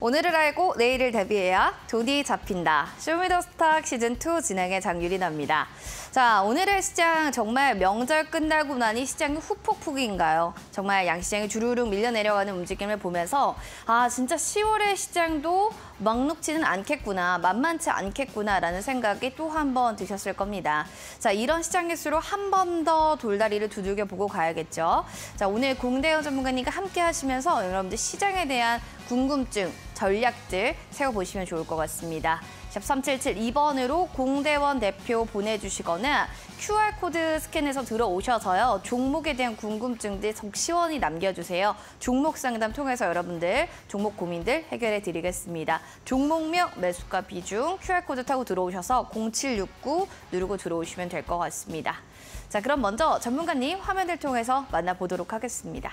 오늘을 알고 내일을 대비해야 돈이 잡힌다. 쇼미더스탁 시즌2 진행의 장유리나입니다. 자, 오늘의 시장 정말 명절 끝나고 나니 시장이 후폭풍인가요? 정말 양시장이 주르륵 밀려 내려가는 움직임을 보면서 진짜 10월의 시장도 막록지는 않겠구나, 만만치 않겠구나라는 생각이 또 한 번 드셨을 겁니다. 자, 이런 시장일수록 한 번 더 돌다리를 두들겨보고 가야겠죠. 자, 오늘 공대현 전문가님과 함께 하시면서 여러분들 시장에 대한 궁금증, 전략들 세워보시면 좋을 것 같습니다. 샵 3772번으로 공대원 대표 보내주시거나 QR코드 스캔해서 들어오셔서요. 종목에 대한 궁금증들 속 시원히 남겨주세요. 종목 상담 통해서 여러분들 종목 고민들 해결해 드리겠습니다. 종목명, 매수가 비중, QR코드 타고 들어오셔서 0769 누르고 들어오시면 될 것 같습니다. 자, 그럼 먼저 전문가님 화면을 통해서 만나보도록 하겠습니다.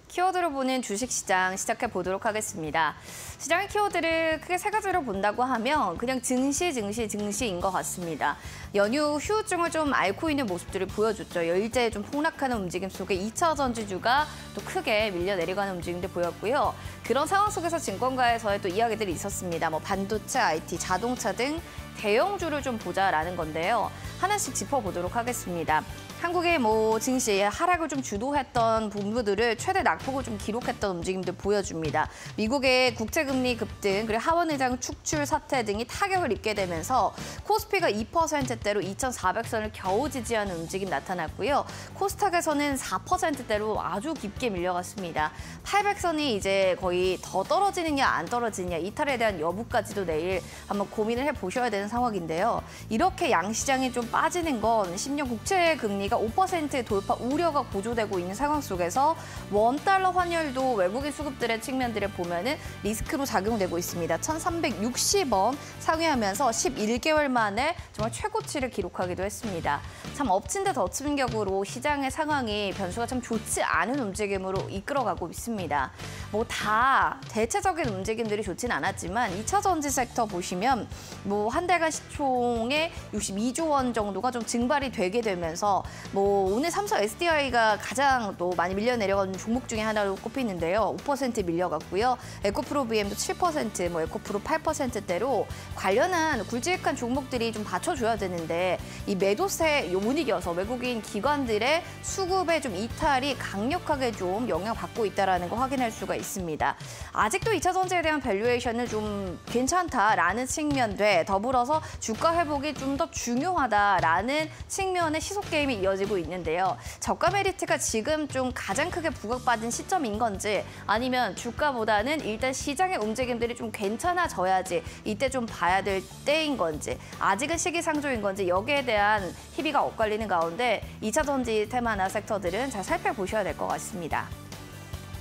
키워드로 보는 주식시장 시작해 보도록 하겠습니다. 시장의 키워드를 크게 세 가지로 본다고 하면 그냥 증시인 것 같습니다. 연휴 후유증을 좀 앓고 있는 모습들을 보여줬죠. 일제히 좀 폭락하는 움직임 속에 2차 전지주가 또 크게 밀려 내려가는 움직임들 보였고요. 그런 상황 속에서 증권가에서의 또 이야기들이 있었습니다. 반도체, IT, 자동차 등 대형주를 좀 보자라는 건데요. 하나씩 짚어보도록 하겠습니다. 한국의 증시 하락을 좀 주도했던 본부들을 최대 낙폭을 좀 기록했던 움직임들 보여줍니다. 미국의 국채금리 급등, 그리고 하원 의장 축출 사태 등이 타격을 입게 되면서 코스피가 2%대로 2,400선을 겨우 지지하는 움직임 나타났고요. 코스닥에서는 4%대로 아주 깊게 밀려갔습니다. 800선이 이제 거의 더 떨어지느냐 안 떨어지느냐 이탈에 대한 여부까지도 내일 한번 고민을 해보셔야 되는 상황인데요. 이렇게 양시장이 좀 빠지는 건 10년 국채 금리가 5% 돌파 우려가 고조되고 있는 상황 속에서 원달러 환율도 외국인 수급들의 측면들을 보면은 리스크로 작용되고 있습니다. 1,360원 상회하면서 11개월 만에 정말 최고치를 기록하기도 했습니다. 참 엎친 데 덮친 격으로 시장의 상황이 변수가 참 좋지 않은 움직임으로 이끌어가고 있습니다. 다 대체적인 움직임들이 좋지는 않았지만 2차 전지 섹터 보시면 한 달간 시총의 62조 원 정도가 좀 증발이 되게 되면서 오늘 삼성 SDI가 가장 또 많이 밀려 내려가는 종목 중에 하나로 꼽히는데요. 5% 밀려갔고요. 에코프로 BM도 7%, 에코프로 8%대로 관련한 굵직한 종목들이 좀 받쳐줘야 되는데 이 매도세 분위기여서 외국인 기관들의 수급에 좀 이탈이 강력하게 좀 영향받고 있다는 거 확인할 수가 있습니다. 아직도 2차 전지에 대한 밸류에이션은 좀 괜찮다라는 측면에 더불어서 주가 회복이 좀 더 중요하다라는 측면의 시속 게임이 이어지고 있는데요. 저가 메리트가 지금 좀 가장 크게 부각받은 시점인 건지 아니면 주가보다는 일단 시장의 움직임들이 좀 괜찮아져야지 이때 좀 봐야 될 때인 건지 아직은 시기상조인 건지 여기에 대한 희비가 엇갈리는 가운데 2차 전지 테마나 섹터들은 잘 살펴보셔야 될 것 같습니다.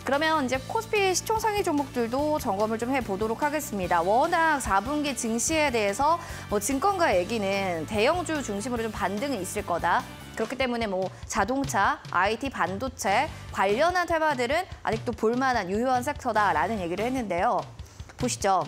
그러면 이제 코스피 시총 상위 종목들도 점검을 좀 해보도록 하겠습니다. 워낙 4분기 증시에 대해서 증권가 얘기는 대형주 중심으로 좀 반등이 있을 거다. 그렇기 때문에 자동차, IT, 반도체 관련한 테마들은 아직도 볼만한 유효한 섹터다라는 얘기를 했는데요. 보시죠.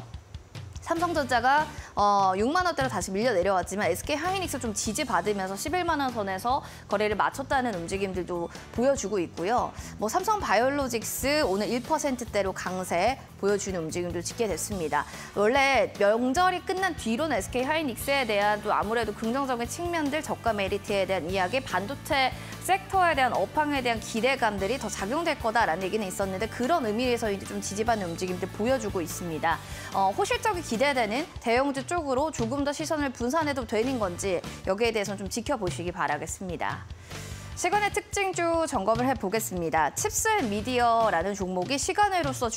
삼성전자가 6만 원대로 다시 밀려 내려왔지만 SK하이닉스 좀 지지받으면서 11만 원 선에서 거래를 마쳤다는 움직임들도 보여주고 있고요. 삼성바이오로직스 오늘 1%대로 강세 보여주는 움직임도 짓게 됐습니다. 원래 명절이 끝난 뒤로는 SK하이닉스에 대한 또 아무래도 긍정적인 측면들, 저가 메리트에 대한 이야기, 반도체 섹터에 대한 업황에 대한 기대감들이 더 작용될 거다라는 얘기는 있었는데 그런 의미에서 이제 좀 지지받는 움직임들 보여주고 있습니다. 호실적이 기대되는 대형주 쪽으로 조금 더 시선을 분산해도 되는 건지 여기에 대해서는 좀 지켜보시기 바라겠습니다. 시간의 특징주 점검을 해보겠습니다. 칩스앤미디어라는 종목이 시간외로서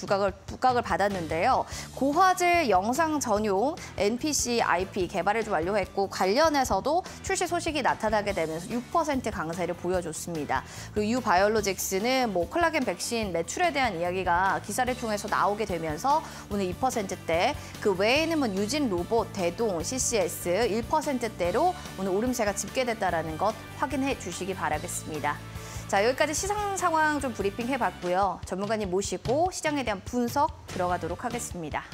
부각을 받았는데요. 고화질 영상 전용 NPC IP 개발을 좀 완료했고 관련해서도 출시 소식이 나타나게 되면서 6% 강세를 보여줬습니다. 그리고 유바이오로직스는 콜라겐 백신 매출에 대한 이야기가 기사를 통해서 나오게 되면서 오늘 2%대, 그 외에는 유진 로봇, 대동, CCS 1%대로 오늘 오름세가 집계됐다는 것 확인해 주시기 바라겠습니다. 자, 여기까지 시장 상황 좀 브리핑 해봤고요. 전문가님 모시고 시장에 대한 분석 들어가도록 하겠습니다.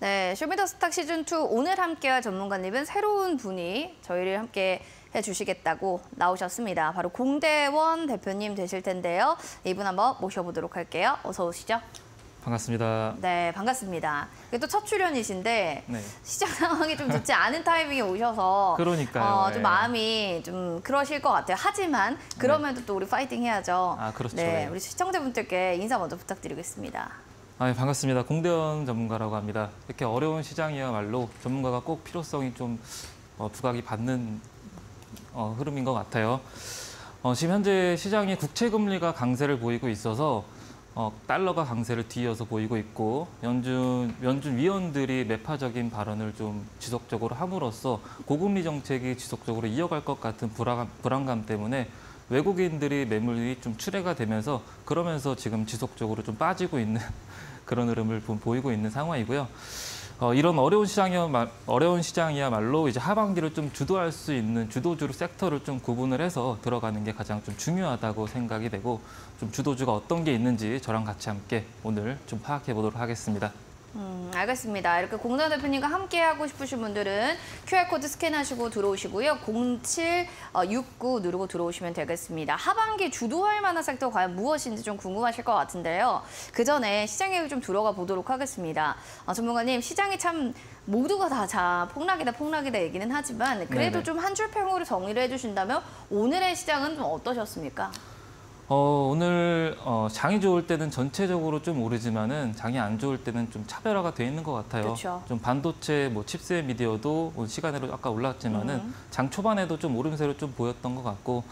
네, 쇼미더스탁 시즌2 오늘 함께할 전문가님은 새로운 분이 저희를 함께 해주시겠다고 나오셨습니다. 바로 공대원 대표님 되실 텐데요. 이분 한번 모셔보도록 할게요. 어서 오시죠. 반갑습니다. 네, 반갑습니다. 이게 또 첫 출연이신데 네. 시장 상황이 좀 좋지 않은 타이밍에 오셔서 그러니까요. 좀 마음이 좀 그러실 것 같아요. 하지만 그러면도 또 우리 파이팅 해야죠. 아, 그렇죠. 네, 우리 시청자분들께 인사 먼저 부탁드리겠습니다. 네, 반갑습니다. 공대원 전문가라고 합니다. 이렇게 어려운 시장이야말로 전문가가 꼭 필요성이 좀 부각이 받는 흐름인 것 같아요. 지금 현재 시장이 국채 금리가 강세를 보이고 있어서 달러가 강세를 뒤이어서 보이고 있고 연준 위원들이 매파적인 발언을 좀 지속적으로 함으로써 고금리 정책이 지속적으로 이어갈 것 같은 불안감 때문에 외국인들이 매물이 좀 출회가 되면서 그러면서 지금 지속적으로 좀 빠지고 있는 그런 흐름을 보이고 있는 상황이고요. 이런 어려운 시장이야말로 이제 하반기를 좀 주도할 수 있는 주도주 섹터를 좀 구분을 해서 들어가는 게 가장 좀 중요하다고 생각이 되고 좀 주도주가 어떤 게 있는지 저랑 같이 함께 오늘 좀 파악해 보도록 하겠습니다. 알겠습니다. 이렇게 공대원 대표님과 함께 하고 싶으신 분들은 QR코드 스캔하시고 들어오시고요. 0769 누르고 들어오시면 되겠습니다. 하반기 주도할 만한 섹터 과연 무엇인지 좀 궁금하실 것 같은데요. 그 전에 시장에 좀 들어가 보도록 하겠습니다. 전문가님, 시장이 참 모두가 다 폭락이다 얘기는 하지만 그래도 좀 한 줄 평으로 정리를 해주신다면 오늘의 시장은 좀 어떠셨습니까? 오늘 장이 좋을 때는 전체적으로 좀 오르지만은 장이 안 좋을 때는 좀 차별화가 돼 있는 것 같아요. 그렇죠. 좀 반도체, 칩스앤미디어도 시간으로 아까 올랐지만은 장 초반에도 좀 오름세로 좀 보였던 것 같고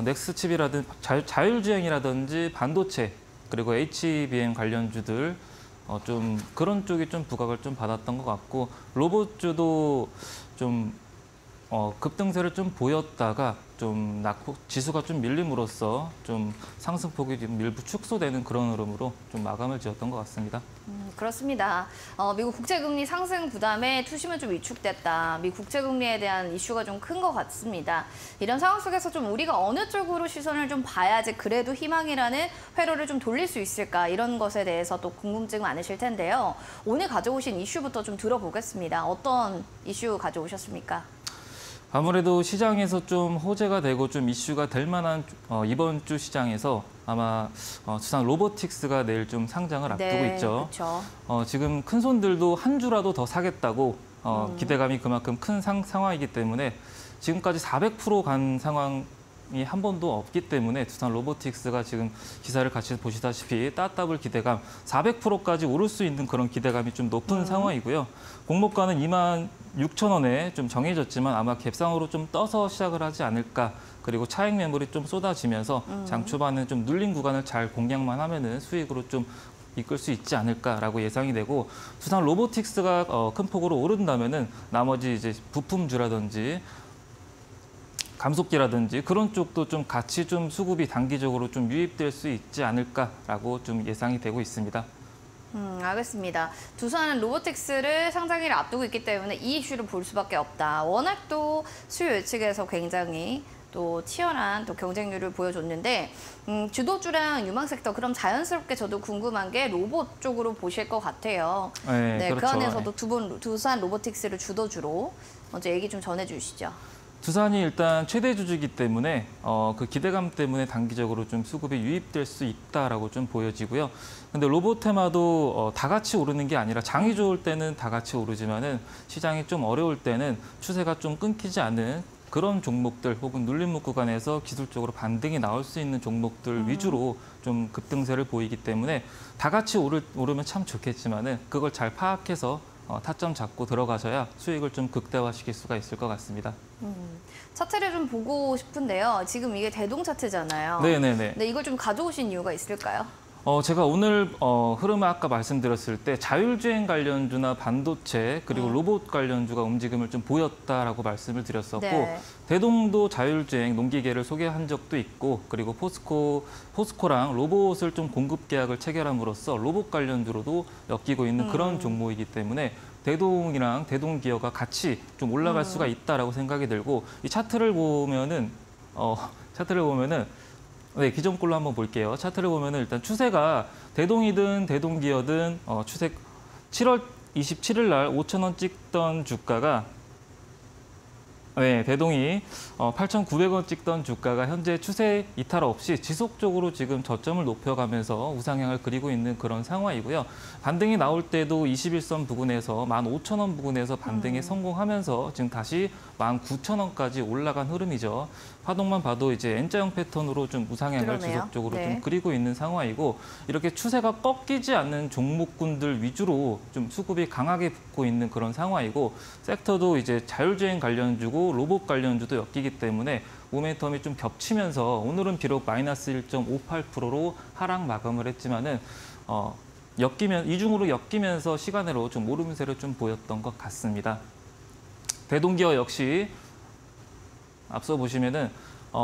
넥스칩이라든지 자율주행이라든지 반도체 그리고 HBM 관련주들 좀 그런 쪽이 좀 부각을 좀 받았던 것 같고 로봇주도 좀 급등세를 좀 보였다가 좀 지수가 좀 밀림으로써 좀 상승폭이 좀 일부 축소되는 그런 흐름으로 좀 마감을 지었던 것 같습니다. 그렇습니다. 미국 국채금리 상승 부담에 투심은 좀 위축됐다. 미국 국채금리에 대한 이슈가 좀 큰 것 같습니다. 이런 상황 속에서 좀 우리가 어느 쪽으로 시선을 좀 봐야지 그래도 희망이라는 회로를 좀 돌릴 수 있을까 이런 것에 대해서 또 궁금증 많으실 텐데요. 오늘 가져오신 이슈부터 좀 들어보겠습니다. 어떤 이슈 가져오셨습니까? 아무래도 시장에서 좀 호재가 되고 좀 이슈가 될 만한 이번 주 시장에서 아마 두산 로보틱스가 내일 좀 상장을 앞두고 있죠. 그렇죠. 지금 큰 손들도 한 주라도 더 사겠다고 기대감이 그만큼 큰 상황이기 때문에 지금까지 400% 간 상황이 한 번도 없기 때문에 두산 로보틱스가 지금 기사를 같이 보시다시피 따따블 기대감 400%까지 오를 수 있는 그런 기대감이 좀 높은 상황이고요. 공모가는 26,000원에 좀 정해졌지만 아마 갭상으로 좀 떠서 시작을 하지 않을까. 그리고 차익 매물이 좀 쏟아지면서 장 초반에 좀 눌린 구간을 잘 공략만 하면은 수익으로 좀 이끌 수 있지 않을까라고 예상이 되고 두산 로보틱스가 큰 폭으로 오른다면은 나머지 이제 부품주라든지 감속기라든지 그런 쪽도 좀 같이 좀 수급이 단기적으로 좀 유입될 수 있지 않을까라고 좀 예상이 되고 있습니다. 알겠습니다. 두산 로보틱스를 상장일을 앞두고 있기 때문에 이 이슈를 볼 수밖에 없다. 워낙 또 수요 예측에서 굉장히 또 치열한 또 경쟁률을 보여줬는데 주도주랑 유망 섹터 그럼 자연스럽게 저도 궁금한 게 로봇 쪽으로 보실 것 같아요. 네, 그 그렇죠. 안에서도 두산 로보틱스를 주도주로 먼저 얘기 좀 전해주시죠. 두산이 일단 최대 주주이기 때문에 그 기대감 때문에 단기적으로 좀 수급이 유입될 수 있다라고 좀 보여지고요. 근데 로봇 테마도 다 같이 오르는 게 아니라 장이 좋을 때는 다 같이 오르지만은 시장이 좀 어려울 때는 추세가 좀 끊기지 않는 그런 종목들 혹은 눌림목 구간에서 기술적으로 반등이 나올 수 있는 종목들 위주로 좀 급등세를 보이기 때문에 다 같이 오르면 참 좋겠지만은 그걸 잘 파악해서 타점 잡고 들어가셔야 수익을 좀 극대화시킬 수가 있을 것 같습니다. 차트를 좀 보고 싶은데요. 지금 이게 대동 차트잖아요. 네네네. 근데 이걸 좀 가져오신 이유가 있을까요? 제가 오늘 흐름을 아까 말씀드렸을 때 자율주행 관련주나 반도체 그리고 로봇 관련주가 움직임을 좀 보였다라고 말씀을 드렸었고 네. 대동도 자율주행 농기계를 소개한 적도 있고 그리고 포스코랑 로봇을 좀 공급 계약을 체결함으로써 로봇 관련주로도 엮이고 있는 그런 종목이기 때문에 대동이랑 대동 기어가 같이 좀 올라갈 수가 있다라고 생각이 들고 이 차트를 보면은 네, 기존 걸로 한번 볼게요. 차트를 보면은 일단 추세가 대동이든 대동기어든 추세 7월 27일 날 5,000원 찍던 주가가 네, 대동이 8,900원 찍던 주가가 현재 추세 이탈 없이 지속적으로 지금 저점을 높여가면서 우상향을 그리고 있는 그런 상황이고요. 반등이 나올 때도 21선 부근에서 15,000원 부근에서 반등에 성공하면서 지금 다시 19,000원까지 올라간 흐름이죠. 파동만 봐도 이제 N자형 패턴으로 좀 우상향을 그러네요. 지속적으로 네. 좀 그리고 있는 상황이고 이렇게 추세가 꺾이지 않는 종목군들 위주로 좀 수급이 강하게 붙고 있는 그런 상황이고 섹터도 이제 자율주행 관련주고 로봇 관련주도 엮이기 때문에 모멘텀이 좀 겹치면서 오늘은 비록 마이너스 1.58%로 하락 마감을 했지만은 이중으로 엮이면서 시간으로 좀 오름세를 좀 보였던 것 같습니다. 대동기어 역시 앞서 보시면은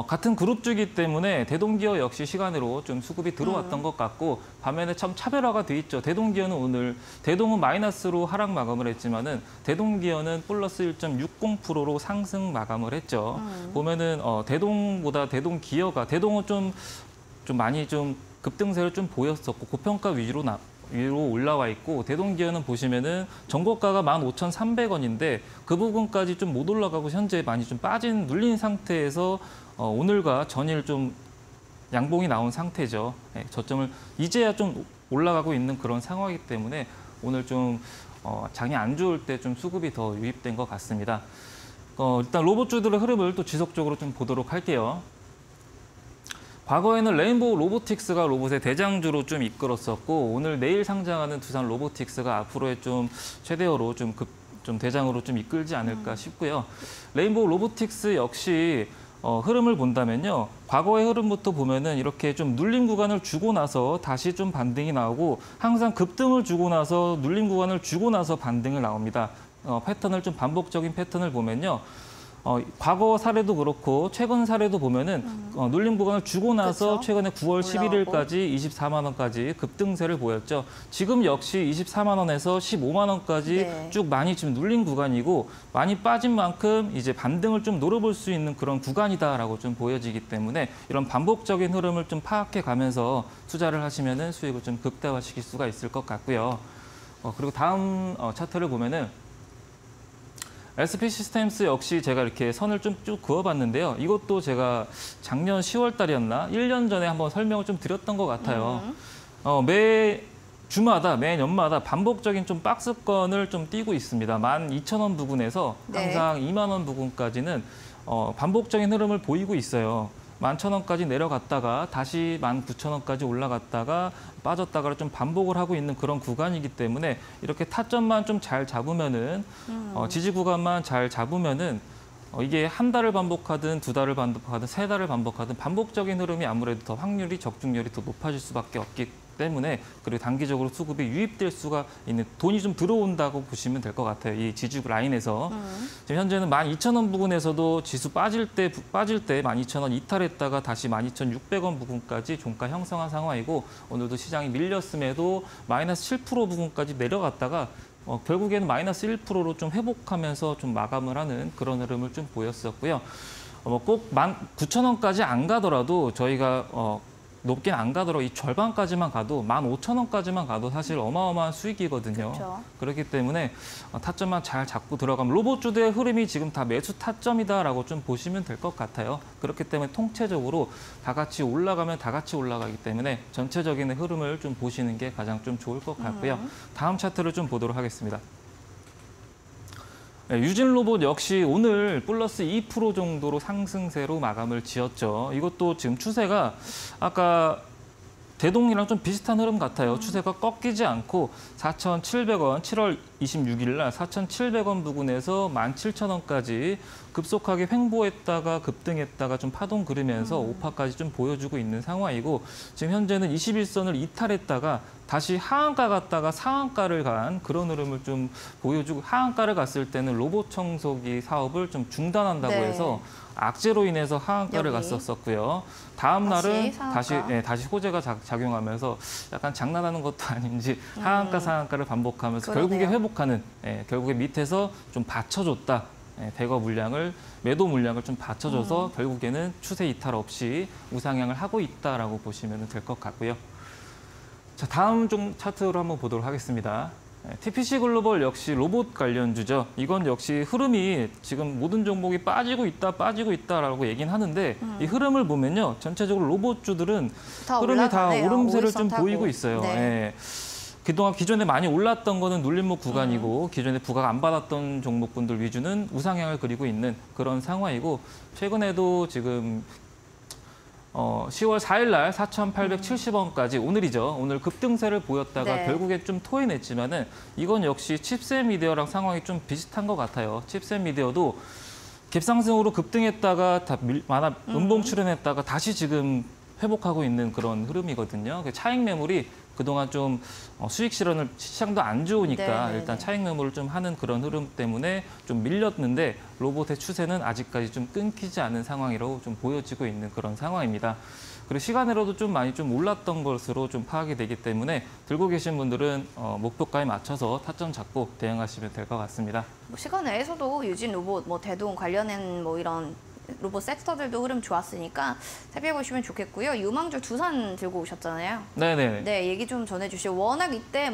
같은 그룹주이기 때문에 대동기어 역시 시간으로 좀 수급이 들어왔던 것 같고 반면에 참 차별화가 돼 있죠. 대동기어는 오늘 대동은 마이너스로 하락 마감을 했지만은 대동기어는 플러스 1.60%로 상승 마감을 했죠. 보면은 대동보다 대동기어가 대동은 좀 많이 좀 급등세를 좀 보였었고 고평가 위로 올라와 있고 대동기어는 보시면은 전고가가 15,300원인데 그 부분까지 좀 못 올라가고 현재 많이 좀 눌린 상태에서 오늘과 전일 좀 양봉이 나온 상태죠. 네, 저점을 이제야 좀 올라가고 있는 그런 상황이기 때문에 오늘 좀 장이 안 좋을 때 좀 수급이 더 유입된 것 같습니다. 일단 로봇주들의 흐름을 또 지속적으로 좀 보도록 할게요. 과거에는 레인보우 로보틱스가 로봇의 대장주로 좀 이끌었었고 오늘 내일 상장하는 두산 로보틱스가 앞으로의 좀 최대어로 좀 대장으로 좀 이끌지 않을까 싶고요. 레인보우 로보틱스 역시 흐름을 본다면요. 과거의 흐름부터 보면은 이렇게 좀 눌림 구간을 주고 나서 다시 좀 반등이 나오고 항상 급등을 주고 나서 눌림 구간을 주고 나서 반등을 나옵니다. 패턴을 좀 반복적인 패턴을 보면요. 과거 사례도 그렇고 최근 사례도 보면은 눌림 구간을 주고 나서 그렇죠. 최근에 9월 11일까지 24만 원까지 급등세를 보였죠. 지금 역시 24만 원에서 15만 원까지 네. 쭉 많이 지금 눌린 구간이고 많이 빠진 만큼 이제 반등을 좀 노려볼 수 있는 그런 구간이다라고 좀 보여지기 때문에 이런 반복적인 흐름을 좀 파악해 가면서 투자를 하시면은 수익을 좀 극대화시킬 수가 있을 것 같고요. 그리고 다음 차트를 보면은 SP 시스템스 역시 제가 이렇게 선을 좀 쭉 그어봤는데요. 이것도 제가 작년 10월 달이었나? 1년 전에 한번 설명을 좀 드렸던 것 같아요. 매 연마다 반복적인 좀 박스권을 좀 띄고 있습니다. 12,000원 부근에서 항상 2만 원 부근까지는 반복적인 흐름을 보이고 있어요. 11,000원까지 내려갔다가 다시 19,000원까지 올라갔다가 빠졌다가 좀 반복을 하고 있는 그런 구간이기 때문에 이렇게 타점만 좀 잘 잡으면은 지지 구간만 잘 잡으면은 이게 한 달을 반복하든 두 달을 반복하든 세 달을 반복하든 반복적인 흐름이 아무래도 더 확률이 적중률이 더 높아질 수밖에 없기 때문에 그리고 단기적으로 수급이 유입될 수가 있는 돈이 좀 들어온다고 보시면 될 것 같아요. 이 지주 라인에서 지금 현재는 12,000원 부근에서도 지수 빠질 때 12,000원 이탈했다가 다시 12,600원 부근까지 종가 형성한 상황이고 오늘도 시장이 밀렸음에도 마이너스 7% 부근까지 내려갔다가 결국에는 마이너스 1%로 좀 회복하면서 좀 마감을 하는 그런 흐름을 좀 보였었고요. 꼭 19,000원까지 안 가더라도 저희가 높게 안 가더라도 이 절반까지만 가도 15,000원까지만 가도 사실 어마어마한 수익이거든요. 그렇죠. 그렇기 때문에 타점만 잘 잡고 들어가면 로봇주들의 흐름이 지금 다 매수 타점이다라고 좀 보시면 될 것 같아요. 그렇기 때문에 통체적으로 다 같이 올라가면 다 같이 올라가기 때문에 전체적인 흐름을 좀 보시는 게 가장 좀 좋을 것 같고요. 다음 차트를 좀 보도록 하겠습니다. 네, 유진로봇 역시 오늘 플러스 2% 정도로 상승세로 마감을 지었죠. 이것도 지금 추세가 아까 대동이랑 좀 비슷한 흐름 같아요. 추세가 꺾이지 않고 4,700원, 7월 26일 날 4,700원 부근에서 17,000원까지 급속하게 횡보했다가 급등했다가 좀 파동 그리면서 오파까지 좀 보여주고 있는 상황이고 지금 현재는 21선을 이탈했다가 다시 하한가 갔다가 상한가를 간 그런 흐름을 좀 보여주고 하한가를 갔을 때는 로봇 청소기 사업을 좀 중단한다고 네. 해서 악재로 인해서 하한가를 여기. 갔었었고요. 다음 날은 상한가. 다시 호재가 작용하면서 약간 장난하는 것도 아닌지 하한가 상한가를 반복하면서 그러네요. 결국에 회복하는 결국에 밑에서 좀 받쳐줬다. 대거 물량을 매도 물량을 좀 받쳐줘서 결국에는 추세 이탈 없이 우상향을 하고 있다라고 보시면 될 것 같고요. 자, 다음 좀 차트로 한번 보도록 하겠습니다. TPC 글로벌 역시 로봇 관련주죠. 이건 역시 흐름이 지금 모든 종목이 빠지고 있다라고 얘기는 하는데 이 흐름을 보면요. 전체적으로 로봇주들은 흐름이 다 올라가네요. 오름세를 오일선 좀 타고. 보이고 있어요. 네. 예. 그동안 기존에 많이 올랐던 거는 눌림목 구간이고 기존에 부각 안 받았던 종목군들 위주는 우상향을 그리고 있는 그런 상황이고 최근에도 지금 10월 4일 날 4,870원까지 오늘이죠. 오늘 급등세를 보였다가 네. 결국에 좀 토해냈지만은 이건 역시 칩셋 미디어랑 상황이 좀 비슷한 것 같아요. 칩셋 미디어도 갭상승으로 급등했다가 다 음봉 출현했다가 다시 지금 회복하고 있는 그런 흐름이거든요. 차익 매물이 그동안 좀 수익 실현을 시장도 안 좋으니까 네, 일단 네. 차익 매물을 좀 하는 그런 흐름 때문에 좀 밀렸는데 로봇의 추세는 아직까지 좀 끊기지 않은 상황이라고 좀 보여지고 있는 그런 상황입니다. 그리고 시간으로도 좀 많이 좀 올랐던 것으로 좀 파악이 되기 때문에 들고 계신 분들은 목표가에 맞춰서 타점 잡고 대응하시면 될 것 같습니다. 시간 내에서도 유진 로봇, 대동 관련된 이런 로봇 섹터들도 흐름 좋았으니까 살펴보시면 좋겠고요. 유망주 두산 들고 오셨잖아요. 네네. 네, 얘기 좀 전해주시죠. 워낙 이때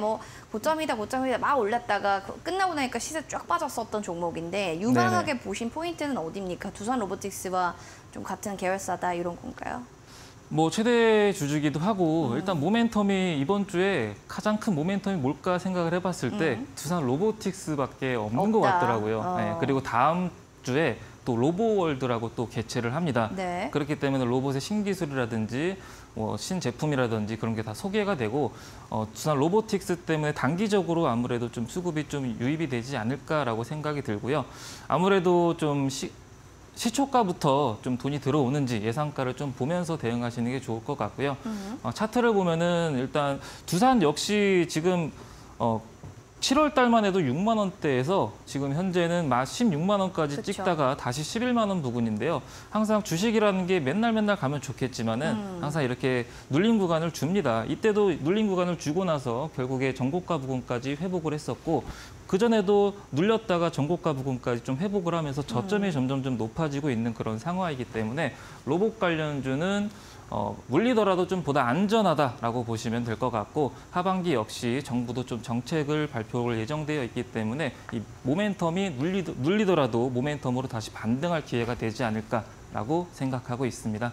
고점이다 막 올랐다가 끝나고 나니까 시세 쫙 빠졌었던 종목인데 유망하게 보신 포인트는 어디입니까? 두산 로보틱스와 좀 같은 계열사다 이런 건가요? 최대 주주기도 하고 일단 모멘텀이 이번 주에 가장 큰 모멘텀이 뭘까 생각을 해봤을 때 두산 로보틱스밖에 없는 것 없다. 같더라고요. 네, 그리고 다음 주에 또 로보월드라고 또 개최를 합니다. 네. 그렇기 때문에 로봇의 신기술이라든지 신제품이라든지 그런 게 다 소개가 되고 두산 로보틱스 때문에 단기적으로 아무래도 좀 수급이 좀 유입이 되지 않을까라고 생각이 들고요. 아무래도 좀 시초가부터 좀 돈이 들어오는지 예상가를 좀 보면서 대응하시는 게 좋을 것 같고요. 차트를 보면은 일단 두산 역시 지금 7월 달만 해도 6만 원대에서 지금 현재는 16만 원까지 그쵸. 찍다가 다시 11만 원 부근인데요. 항상 주식이라는 게 맨날 가면 좋겠지만은 항상 이렇게 눌림 구간을 줍니다. 이때도 눌림 구간을 주고 나서 결국에 전고가 부근까지 회복을 했었고 그전에도 눌렸다가 전고가 부근까지 좀 회복을 하면서 저점이 점점 좀 높아지고 있는 그런 상황이기 때문에 로봇 관련주는 물리더라도 좀 보다 안전하다라고 보시면 될 것 같고 하반기 역시 정부도 좀 정책을 발표할 예정되어 있기 때문에 이 모멘텀이 눌리더라도 모멘텀으로 다시 반등할 기회가 되지 않을까라고 생각하고 있습니다.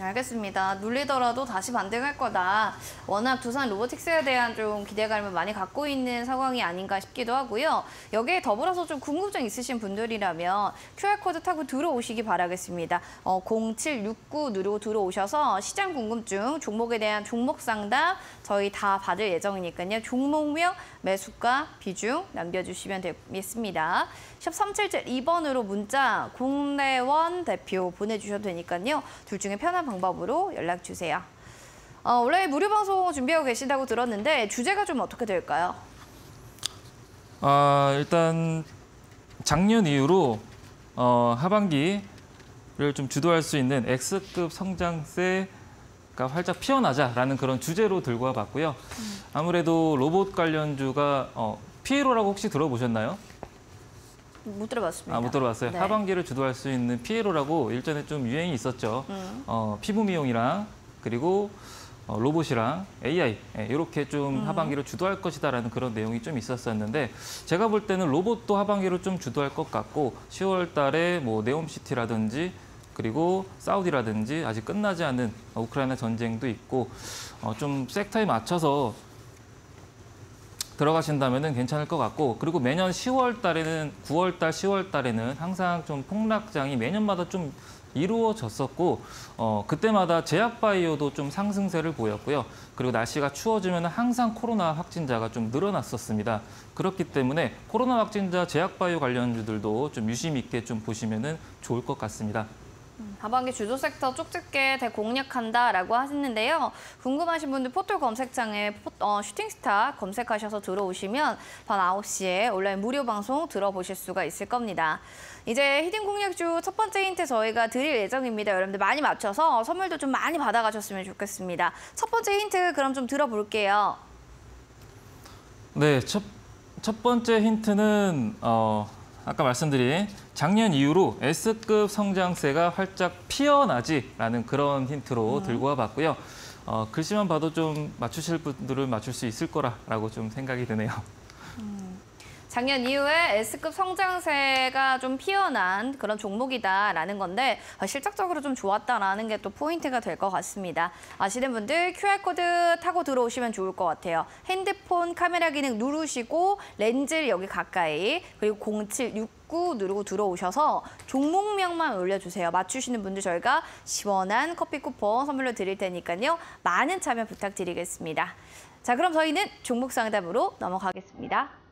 알겠습니다. 눌리더라도 다시 반등할 거다. 워낙 두산 로보틱스에 대한 좀 기대감을 많이 갖고 있는 상황이 아닌가 싶기도 하고요. 여기에 더불어서 좀 궁금증 있으신 분들이라면 QR코드 타고 들어오시기 바라겠습니다. 0769 누르고 들어오셔서 시장 궁금증, 종목에 대한 종목 상담 저희 다 받을 예정이니까요. 종목명, 매수가, 비중 남겨주시면 되겠습니다. 샵 3772번으로 문자 공래원 대표 보내주셔도 되니까요. 둘 중에 편한 방법으로 연락 주세요. 원래 무료 방송 준비하고 계신다고 들었는데 주제가 좀 어떻게 될까요? 일단 작년 이후로 하반기를 좀 주도할 수 있는 X급 성장세가 활짝 피어나자라는 그런 주제로 들고 와봤고요. 아무래도 로봇 관련주가 피에로라고 혹시 들어보셨나요? 못 들어봤습니다. 못 들어봤어요. 네. 하반기를 주도할 수 있는 피에로라고 일전에 좀 유행이 있었죠. 피부 미용이랑 그리고 로봇이랑 AI 이렇게 좀 하반기를 주도할 것이다라는 그런 내용이 좀 있었었는데 제가 볼 때는 로봇도 하반기를 좀 주도할 것 같고 10월 달에 뭐 네옴시티라든지 그리고 사우디라든지 아직 끝나지 않은 우크라이나 전쟁도 있고 좀 섹터에 맞춰서 들어가신다면 괜찮을 것 같고 그리고 매년 10월 달에는 9월 달, 10월 달에는 항상 좀 폭락장이 매년마다 좀 이루어졌었고 그때마다 제약바이오도 좀 상승세를 보였고요. 그리고 날씨가 추워지면 항상 코로나 확진자가 좀 늘어났었습니다. 그렇기 때문에 코로나 확진자 제약바이오 관련주들도 좀 유심 있게 좀 보시면 좋을 것 같습니다. 하반기 주도 섹터 쪽집게 대공략한다라고 하셨는데요. 궁금하신 분들 포털 검색창에 슈팅스타 검색하셔서 들어오시면 밤 9시에 온라인 무료 방송 들어보실 수가 있을 겁니다. 이제 히든 공략주 첫 번째 힌트 저희가 드릴 예정입니다. 여러분들 많이 맞춰서 선물도 좀 많이 받아가셨으면 좋겠습니다. 첫 번째 힌트 그럼 좀 들어볼게요. 네, 첫 번째 힌트는 아까 말씀드린 작년 이후로 S급 성장세가 활짝 피어나지라는 그런 힌트로 들고 와봤고요. 글씨만 봐도 좀 맞추실 분들은 맞출 수 있을 거라고 좀 생각이 드네요. 작년 이후에 S급 성장세가 좀 피어난 그런 종목이다라는 건데 실적적으로 좀 좋았다라는 게 또 포인트가 될 것 같습니다. 아시는 분들 QR코드 타고 들어오시면 좋을 것 같아요. 핸드폰 카메라 기능 누르시고 렌즈를 여기 가까이 그리고 0769 누르고 들어오셔서 종목명만 올려주세요. 맞추시는 분들 저희가 시원한 커피 쿠폰 선물로 드릴 테니까요. 많은 참여 부탁드리겠습니다. 자, 그럼 저희는 종목 상담으로 넘어가겠습니다.